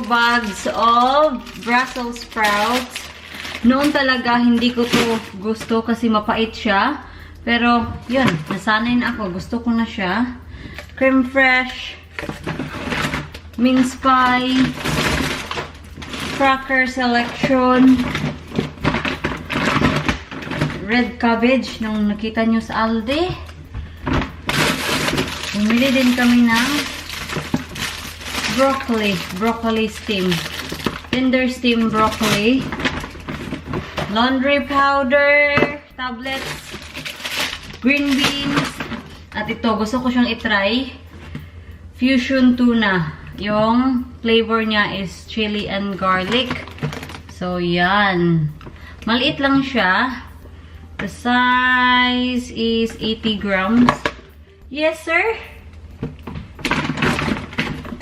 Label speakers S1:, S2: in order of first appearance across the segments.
S1: bags of Brussels sprouts. Noon talaga hindi ko to gusto kasi mapait siya. Pero, yun, nasanay na ako. Gusto ko na siya. Creme fraiche, mince pie, cracker selection, red cabbage nung nakita nyo sa Aldi. Bumili din kami ng broccoli steam, tender steam broccoli, laundry powder, tablets, green beans, at ito, gusto ko siyang itry, fusion tuna. Yung flavor niya is chili and garlic. So, yan. Maliit lang siya. The size is 80 grams. Yes, sir?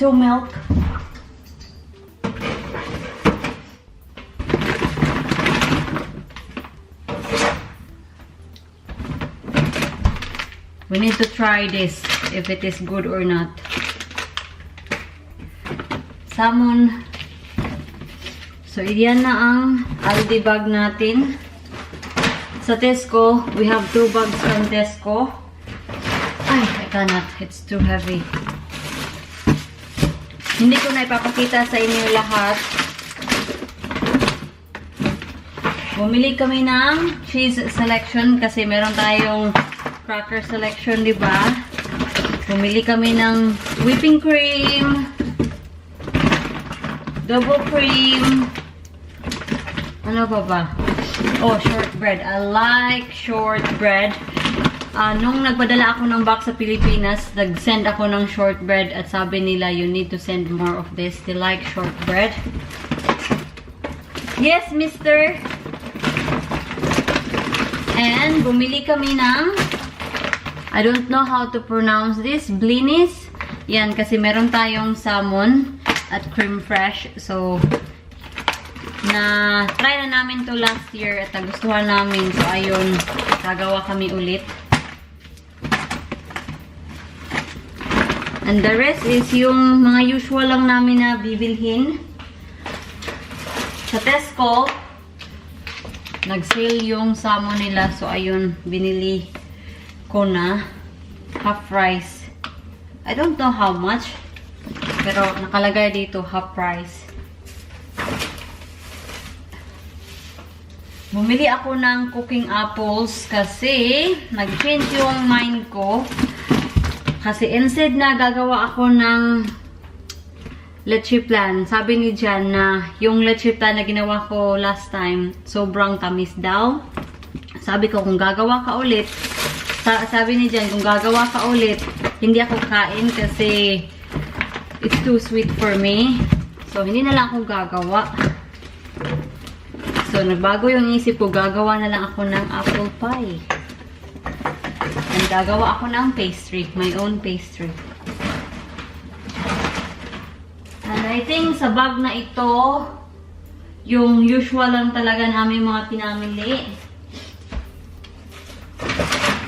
S1: To milk. We need to try this, if it is good or not. Salmon. So, yan na ang Aldi bag natin. Sa Tesco, we have 2 bags from Tesco. Ay, I cannot. It's too heavy. Hindi ko na ipapakita sa inyo lahat. Bumili kami ng cheese selection kasi meron tayong cracker selection, di ba? Bumili kami ng whipping cream, double cream, ano ba? Oh, shortbread. I like shortbread. Nung nagpadala ako ng box sa Pilipinas, nag-send ako ng shortbread at sabi nila, you need to send more of this. They like shortbread. Yes, mister! And bumili kami ng, I don't know how to pronounce this, blinis. Yan, kasi meron tayong salmon at creme fraiche. So, try na namin to last year at nagustuhan namin. So, ayun, gagawa kami ulit. And the rest is yung mga usual lang namin na bibilhin. Sa Tesco, nag-sale yung salmon nila. So, ayun, binili ko na half price. I don't know how much, pero nakalagay dito half price. Bumili ako ng cooking apples kasi nag-change yung mind ko. Kasi instead na gagawa ako ng leche plan, sabi ni Jan na yung leche plan na ginawa ko last time, sobrang tamis daw. Sabi ko, kung gagawa ka ulit, sabi ni Jan, kung gagawa ka ulit, hindi ako kain kasi it's too sweet for me. So, hindi na lang ako gagawa. So, nagbago yung isip ko, gagawa na lang ako ng apple pie. And gagawa ako ng pastry, my own pastry. And I think sa bag na ito, yung usual lang talaga namin mga pinamili.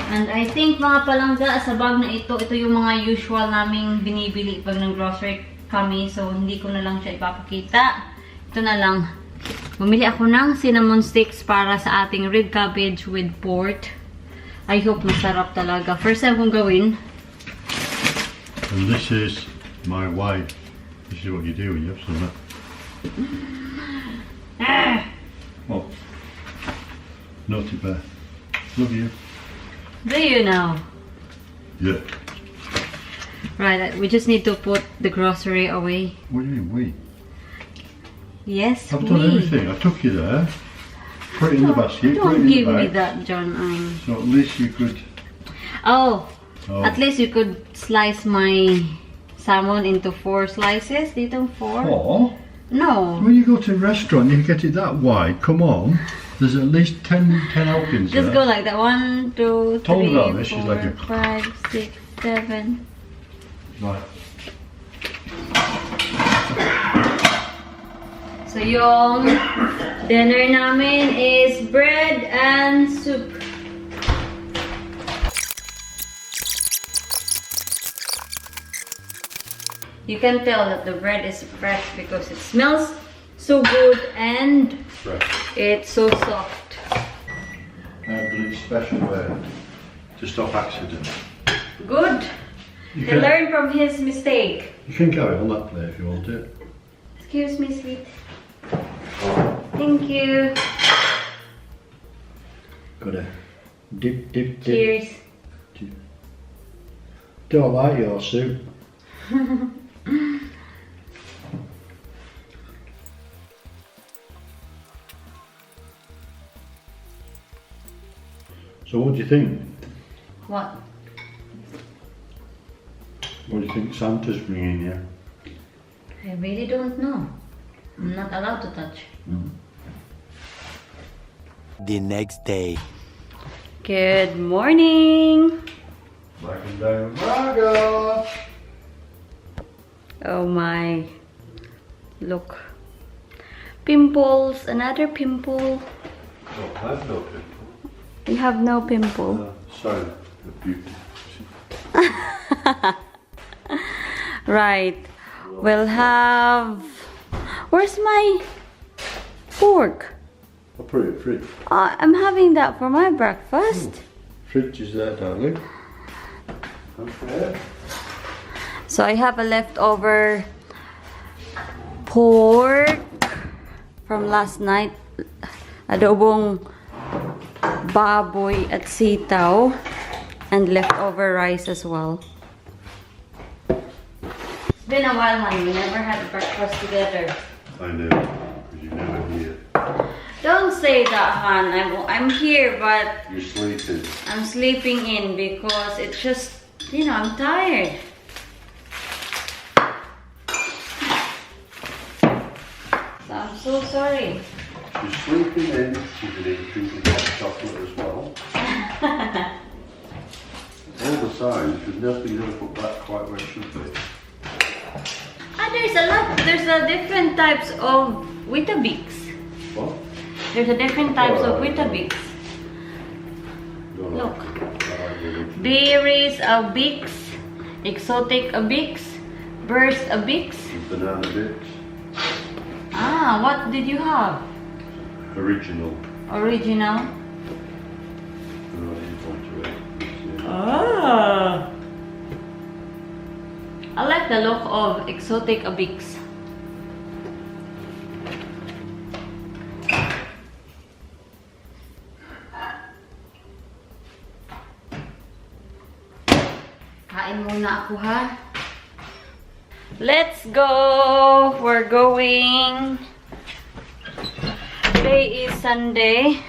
S1: And I think mga palangga sa bag na ito yung mga usual naming binibili pag nag-grocery kami. So, hindi ko na lang siya ipapakita. Ito na lang. Bumili ako ng cinnamon sticks para sa ating red cabbage with pork. I hope masarap talaga. First time kong gawin.
S2: And this is my wife. This is what you do when you have some. Oh. Naughty bear. Love you.
S1: Do you know?
S2: Yeah.
S1: Right, we just need to put the grocery away.
S2: What do you mean, we?
S1: Yes,
S2: I've done everything. I took you there. Put it in the basket.
S1: Don't
S2: put it in
S1: give
S2: the
S1: me
S2: bag.
S1: that, John.
S2: So at least you could...
S1: Oh, at least you could slice my salmon into 4 slices. Dito 4?
S2: 4?
S1: No.
S2: When you go to a restaurant, you get it that wide. Come on. There's at least 10 helpings
S1: Just
S2: there.
S1: go like that. 1, 2, 3,
S2: Told her this,
S1: 4,
S2: she's like a...
S1: 5, 6, 7.
S2: Right.
S1: So, yung dinner namin is bread and soup. You can tell that the bread is fresh because it smells so good and
S2: Fresh.
S1: it's so soft.
S2: But it's special way to stop accidents.
S1: Good.
S2: You
S1: He learned from his mistake.
S2: You can carry on that plate if you want it.
S1: Excuse me, sweet. Thank you.
S2: Gotta dip, dip, dip.
S1: Cheers.
S2: Don't like your soup. So what do you think?
S1: What?
S2: What do you think Santa's bringing you?
S1: I really don't know. I'm not allowed to touch.
S3: The next day.
S1: Good morning.
S2: Back and down, Margo!
S1: Oh my. Look. Pimples. Another pimple.
S2: Oh, I've no pimple.
S1: You have no pimple.
S2: Sorry, the beauty.
S1: Right. We'll have... Where's my fork?
S2: I'll put it in the fridge.
S1: I'm having that for my breakfast.
S2: Fridge is there, darling. Okay.
S1: So I have a leftover pork from last night. Adobong baboy at sitaw. And leftover rice as well. It's been a while, honey. We never had breakfast together.
S2: I know, because you're never here.
S1: Don't say that, hon. I'm here, but
S2: You're sleeping.
S1: I'm sleeping in because it's just, you know, I'm tired. So I'm so sorry.
S2: She's sleeping in. She's going to be drinking hot chocolate as well. All the signs, there's nothing going to put that quite where it should be.
S1: There's a lot. There's a different types of Weetabix.
S2: What?
S1: There's a different types of Weetabix.
S2: Don't
S1: Look.
S2: like it.
S1: Berries a Bix, exotic a Bix, burst a Bix.
S2: Banana bits.
S1: Ah, what did you have?
S2: Original.
S1: Original.
S2: Oh, you want to eat.
S1: Ah. I like the look of exotic a Bix. Kain muna ako, ha? Let's go! We're going. Today is Sunday.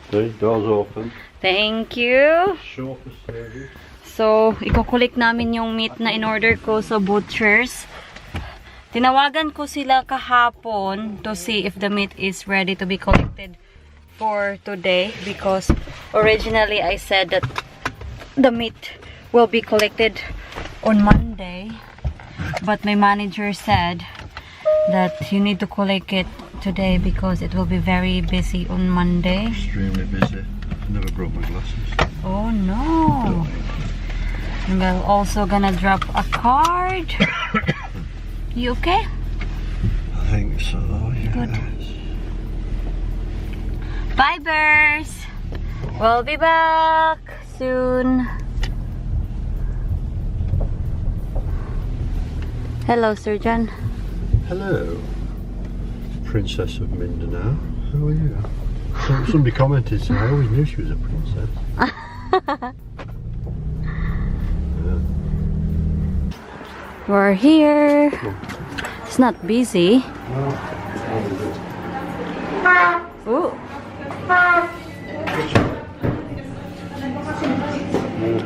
S2: Okay, doors open.
S1: Thank you.
S2: Show for service.
S1: So, ikukulik namin yung meat na in-order ko sa butchers. Tinawagan ko sila kahapon to see if the meat is ready to be collected for today because originally I said that the meat will be collected on Monday, but my manager said that you need to collect it today because it will be very busy on Monday.
S2: Extremely busy. I never brought my glasses.
S1: Oh no! And we're also gonna drop a card. You okay?
S2: I think so, yes.
S1: Good. Bye, bears! We'll be back soon. Hello, Sir John.
S2: Hello, Princess of Mindanao. How are you? Somebody commented saying I always knew she was a princess.
S1: We're here. It's not busy. Ooh.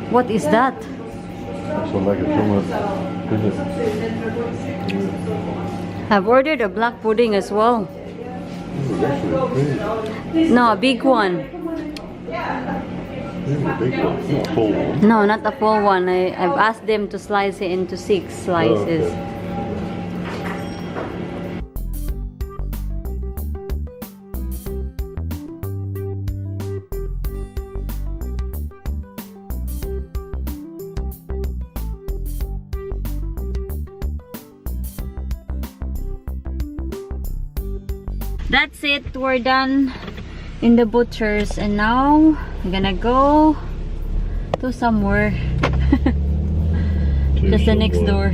S1: What is that?
S2: It's like a drummer, isn't it?
S1: I've ordered a black pudding as well.
S2: Ooh, that's really
S1: No, a big one.
S2: a big one, not a full one.
S1: No, not a full one. I've asked them to slice it into 6 slices.
S2: Oh, okay.
S1: That's it. We're done in the butchers. And now, I'm gonna go to somewhere. Just the next door.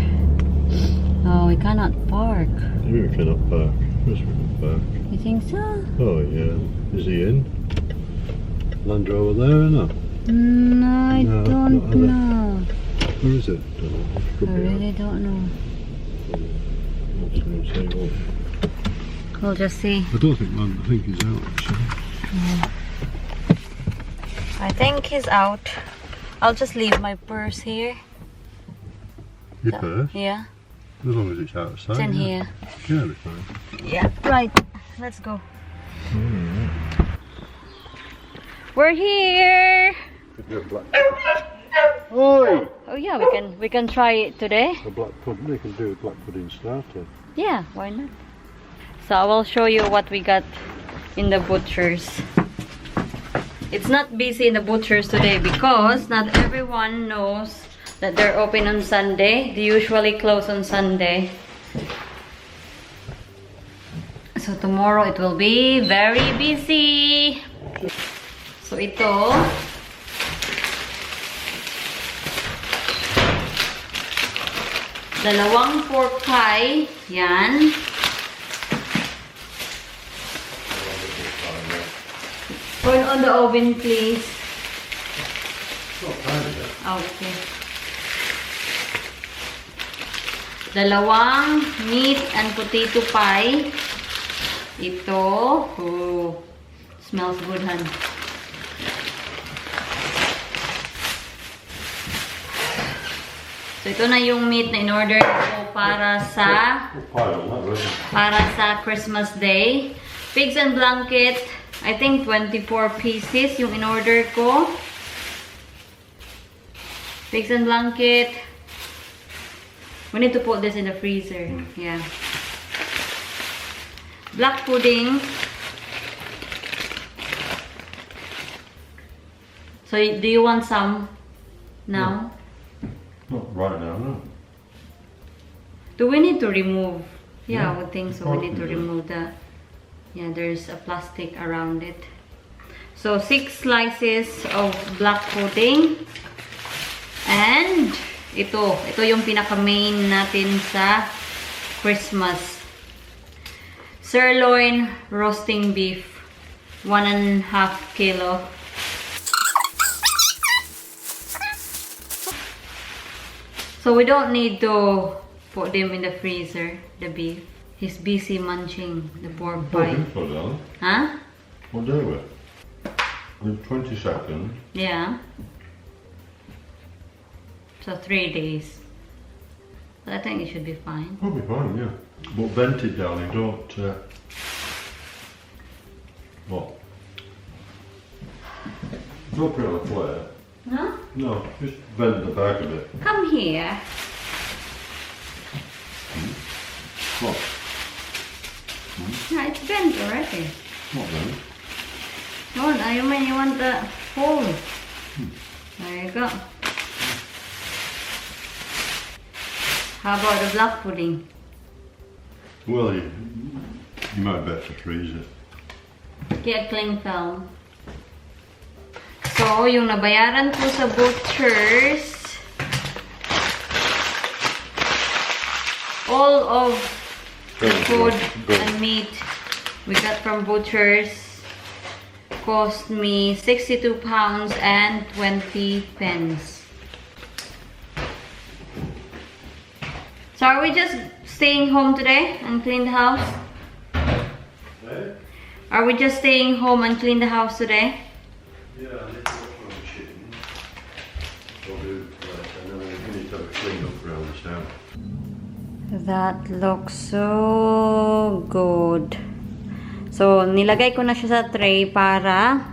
S1: Oh, we cannot park.
S2: You cannot park. Yes, we can park.
S1: You think so?
S2: Oh, yeah. Is he in? Land Rover there or not?
S1: No, I
S2: No,
S1: don't
S2: not there.
S1: know.
S2: Where is it? Don't know. It could
S1: I
S2: be
S1: really don't know.
S2: What's it going to say? What?
S1: We'll just see.
S2: I don't think Land. I think he's out actually.
S1: I think he's out. I'll just leave my purse here.
S2: Your purse?
S1: Yeah,
S2: As long as it's outside.
S1: it's in
S2: yeah.
S1: here.
S2: Yeah, it'll be fine.
S1: Yeah, right. Let's go. We're here.
S2: Oi!
S1: Oh yeah, we can try it today.
S2: A black pudding. They can do a black pudding starter.
S1: Yeah, why not? So I will show you what we got in the butchers. It's not busy in the butchers today because not everyone knows that they're open on Sunday. They usually close on Sunday. So tomorrow it will be very busy. So ito, dalawang pork pie. Yan. Turn on the oven, please. Okay. Dalawang meat and potato pie. Ito. Oh, smells good, hun. So ito na yung meat na in-order ko para sa Christmas Day. Pigs and blanket. I think 24 pieces yung in-order ko. Pigs and blanket. We need to put this in the freezer. Yeah. Black pudding. So, do you want some now?
S2: Not right now, no.
S1: Do we need to remove? Yeah, I would think so. We need to remove that. Yeah, there's a plastic around it. So, 6 slices of black pudding. And, ito yung pinaka-main natin sa Christmas. Sirloin roasting beef. 1.5 kilo. So, we don't need to put them in the freezer, the beef. He's busy munching the pork pie. Huh?
S2: What day was it? 22nd.
S1: Yeah. So 3 days. But I think it should be fine.
S2: It'll be fine, yeah. But vent it, darling. Don't. What? Don't put it on the flare.
S1: No?
S2: No, just vent the back of it.
S1: Come here.
S2: What?
S1: Yeah, it's bent already.
S2: What then?
S1: No, I mean you want the hole. There you go. How about the black pudding?
S2: Well, you might better freeze it.
S1: Get cling film. So, yung nabayaran ko sa butchers, all of the food and meat we got from butchers cost me £62 and 20 pence. So are we just staying home today and clean the house? Are we just staying home and clean the house today?
S2: Yeah, I need to wash all the chicken. I'll do that, and then we need to have a clean up around this house.
S1: That looks so good. So, nilagay ko na siya sa tray para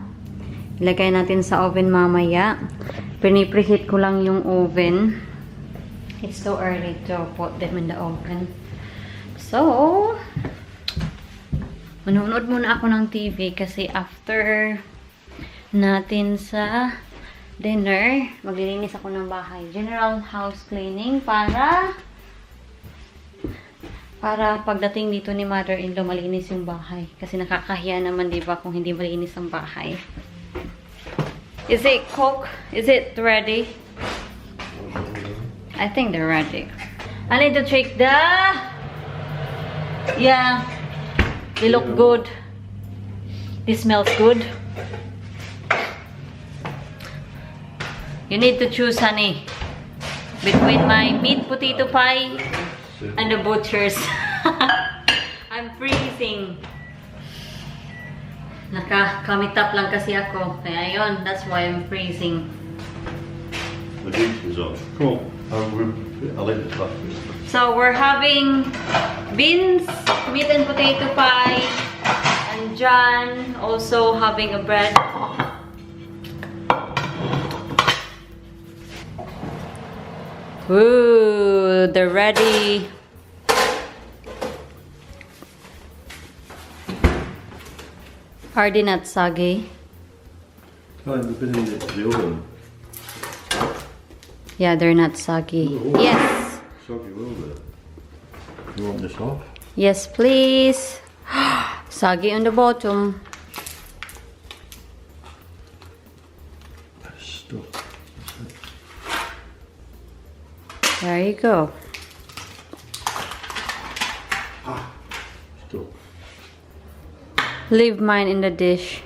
S1: ilagay natin sa oven mamaya. Pinipreheat ko lang yung oven. It's too early to put them in the oven. So, manonood muna ako ng TV kasi after natin sa dinner, maglilinis ako ng bahay. General house cleaning para Para pagdating dito ni mother-in-law, malinis yung bahay. Kasi nakakahiya naman, di ba, kung hindi malinis ang bahay. Is it cooked? Is it ready? I think they're ready. I need to check the... Yeah. They look good. This smells good. You need to choose, honey. Between my meat potato pie and the butcher's. I'm freezing. Naka-kamit up lang kasi ako. Kaya yun, that's why I'm freezing.
S2: The heat is on. Cool. I'll let it up.
S1: So we're having beans, meat and potato pie, and John also having a bread. Ooh, they're ready. Are they not soggy?
S2: Kind of been in the oven.
S1: Yeah, they're not soggy.
S2: Oh.
S1: Yes.
S2: Soggy will be. You want this off?
S1: Yes, please. Soggy on the bottom.
S2: Stuff.
S1: There you go.
S2: Stuff.
S1: Leave mine in the dish.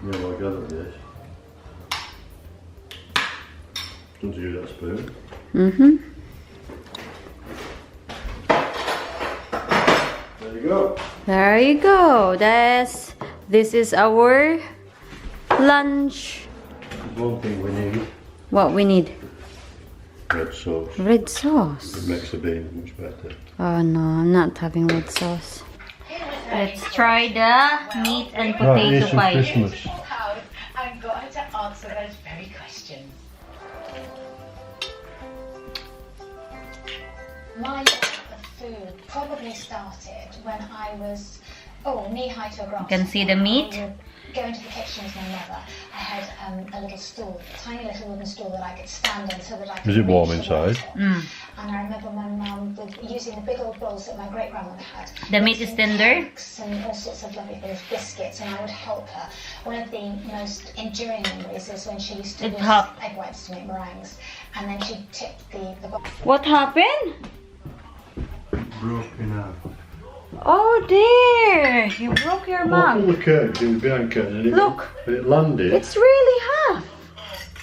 S2: Yeah, well, I got it, yes. Don't use that spoon.
S1: Mm-hmm.
S2: There you go.
S1: There you go. This is our lunch.
S2: There's one thing we need.
S1: What we need?
S2: Red sauce.
S1: Red sauce.
S2: It makes the beans much better.
S1: Oh no, I'm not having red sauce. Let's try the meat and potato pie.
S2: Christmas.
S4: I'm going to answer those very questions. My love of food probably started when I was knee-high to a grass.
S1: You can see the meat.
S4: I would go into the kitchen with my mother. I had a little stool, a tiny little wooden stool that I could stand on so that I could.
S2: Is it warm
S4: reach the
S2: inside?
S4: water. And I remember my mum using the big old bowls that my great-grandmother had.
S1: The meat is tender?
S4: Cakes and all sorts of lovely things, biscuits, and I would help her. One of the most enduring memories is when she used to
S1: It's
S4: whisk
S1: hot.
S4: egg whites to make meringues, and then she'd tip the bowl.
S1: What happened?
S2: Broken out.
S1: Oh dear! You broke your
S2: All
S1: mug.
S2: the curtains in the behind curtain and
S1: Look.
S2: it landed.
S1: It's really hot.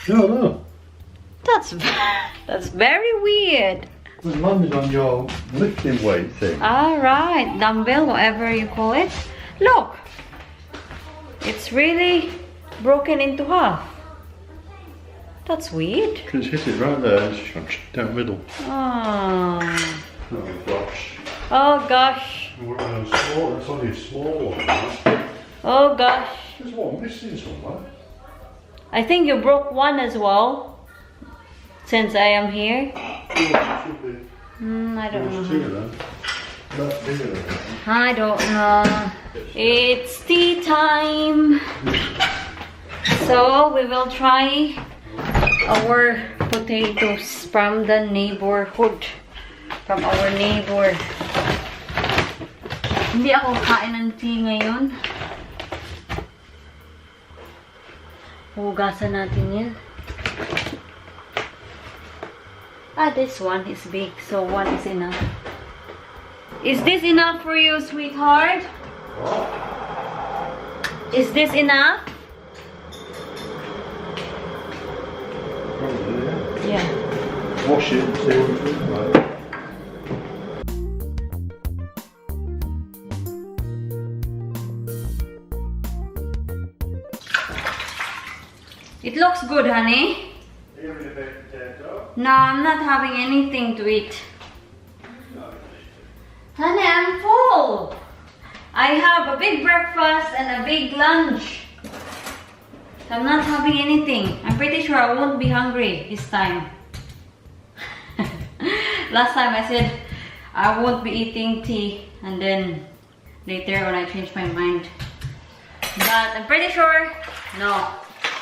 S2: No.
S1: That's very weird.
S2: It landed on your lifting weight thing.
S1: Alright, dumbbell, whatever you call it. Look! It's really broken into half. That's weird.
S2: Because hit it right there, it's down the middle.
S1: Oh.
S2: Oh gosh.
S1: Oh gosh.
S2: It's only a small one. Right?
S1: Oh gosh.
S2: There's one missing somewhere.
S1: I think you broke one as well. Since I am here.
S2: Yeah, it should be.
S1: I don't
S2: There's
S1: know.
S2: two of them. That's bigger than that.
S1: I don't know. It's tea time. So we will try our potatoes from the neighborhood. From our neighbor. Hindi ako kain ng tea ngayon. Hugasan natin yan. This one is big, so one is enough. Is this enough for you, sweetheart? Is this enough?
S2: Probably,
S1: Yeah.
S2: Wash it and see what it looks like.
S1: It looks good, honey.
S2: Give me a baked potato.
S1: No, I'm not having anything to eat. Honey, I'm full. I have a big breakfast and a big lunch. So I'm not having anything. I'm pretty sure I won't be hungry this time. Last time I said I won't be eating tea, and then later on I changed my mind. But I'm pretty sure, no,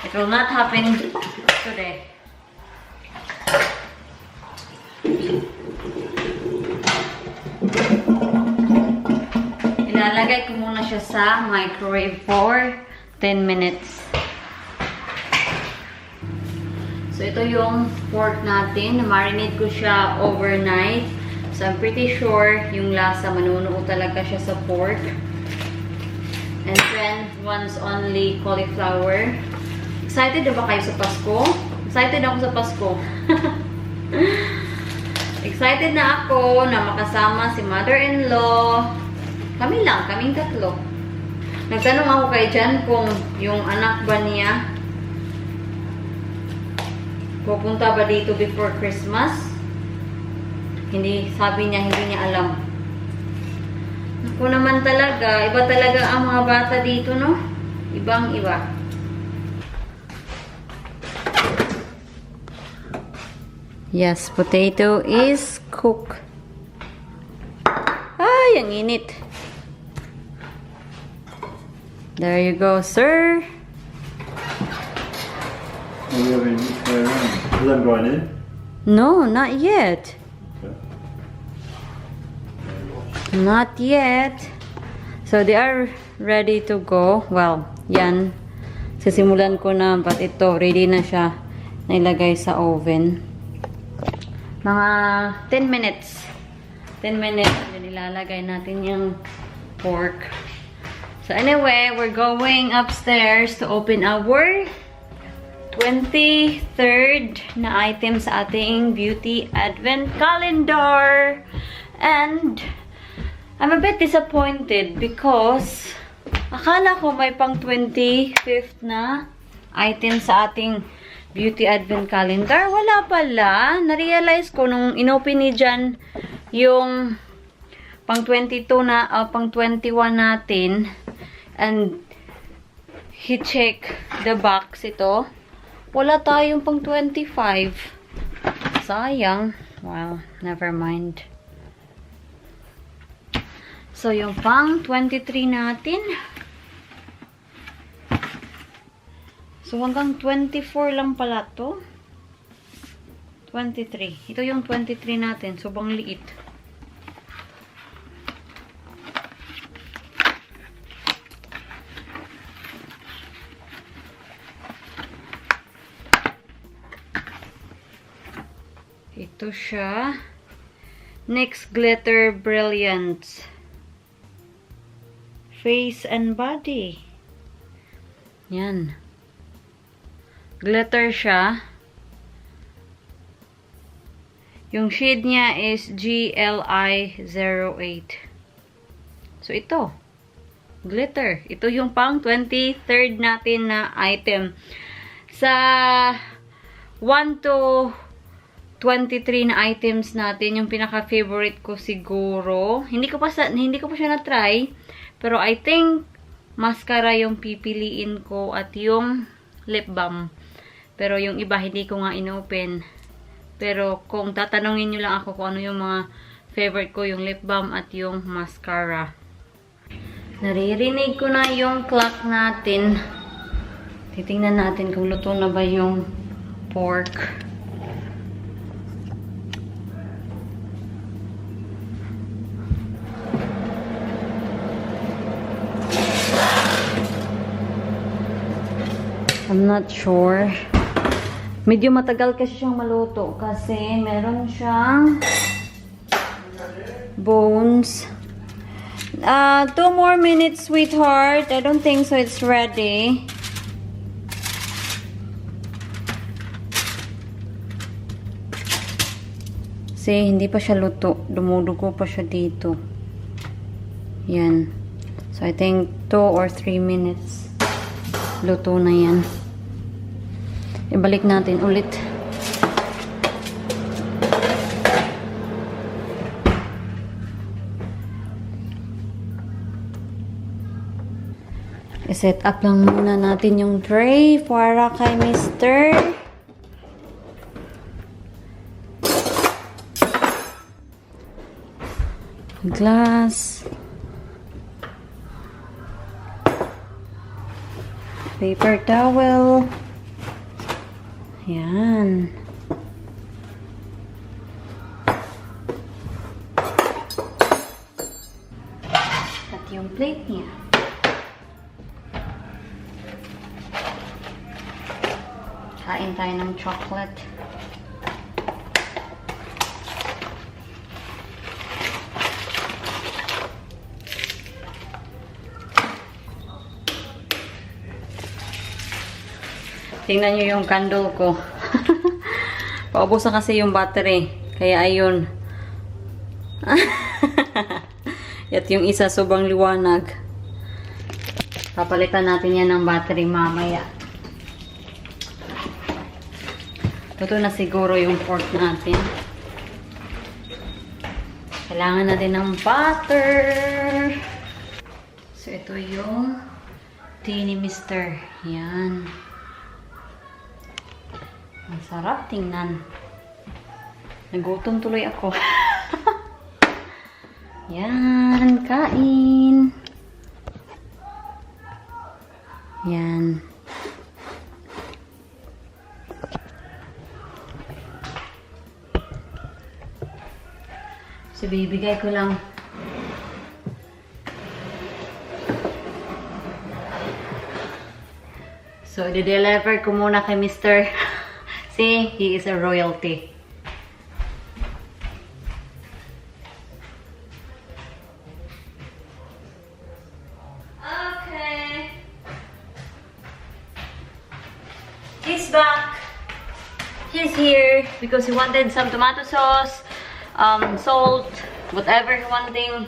S1: it will not happen today. Ilalagay ko muna siya sa microwave for 10 minutes. So, ito yung pork natin. Marinate ko siya overnight. So, I'm pretty sure yung lasa manunuo talaga siya sa pork. And then, once only cauliflower. Excited na ba kayo sa Pasko? Excited ako sa Pasko. Excited na ako na makasama si mother-in-law. Kami lang, kaming tatlo. Nagtanong ako kay Jan kung yung anak ba niya pupunta ba dito before Christmas. Sabi niya, hindi niya alam. Ako naman talaga, iba talaga ang mga bata dito, no? Ibang-iba. Yes, potato is cooked. Ay, ang init. There you go, sir.
S2: Are we having which way around? Is that going in?
S1: No, not yet.
S2: Okay.
S1: Not yet. So, they are ready to go. Well, yan. Sisimulan ko na, but ito, ready na siya. Nailagay sa oven. Mga 10 minutes. 10 minutes. Then, ilalagay natin yung pork. So, anyway, we're going upstairs to open our 23rd na item sa ating beauty advent calendar. And I'm a bit disappointed because akala ko may pang 25th na item sa ating beauty advent calendar. Wala pala. Na-realize ko nung inopen ni Jan yung pang 22 na, pang 21 natin. And he check the box ito. Wala tayong pang 25. Sayang. Well, never mind. So, yung pang 23 natin. So, hanggang 24 lang pala to. 23. Ito yung 23 natin. Sobrang liit. Ito siya. Next Glitter Brilliance. Face and body. Yan. Glitter siya. Yung shade niya is GLI08. So, ito. Glitter. Ito yung pang 23rd natin na item. Sa 1 to 23 na items natin, yung pinaka-favorite ko siguro. Hindi ko pa siya na-try, pero I think mascara yung pipiliin ko at yung lip balm. Pero yung iba hindi ko nga inopen. Pero kung tatanungin niyo lang ako kung ano yung mga favorite ko, yung lip balm at yung mascara. Naririnig ko na yung clock natin. Titingnan natin kung luto na ba yung pork. I'm not sure. Medyo matagal kasi siyang maluto kasi meron siyang bones. 2 more minutes, sweetheart. I don't think so it's ready. See, hindi pa siya luto. Dumudugo pa siya dito. Yan. So, I think 2 or 3 minutes. Luto na yan. Ibalik natin ulit. I-set up lang muna natin yung tray para kay Mr. Glass. Paper towel. Yan. At yung plate niya. Kain tayo ng chocolate. Tingnan nyo yung candle ko. Paubos na kasi yung battery. Kaya ayun. At yung isa sobrang liwanag. Papalitan natin yan ng battery mamaya. Ito na siguro yung port natin. Kailangan natin ng butter. So ito yung tea ni Mr. Yan. Ang sarap tingnan. Nagutom tuloy ako. Yan, kain. Yan. So, bibigay ko lang. So, i-deliver ko muna kay Mr. See, he is a royalty. Okay. He's back. He's here because he wanted some tomato sauce, salt, whatever he wanting.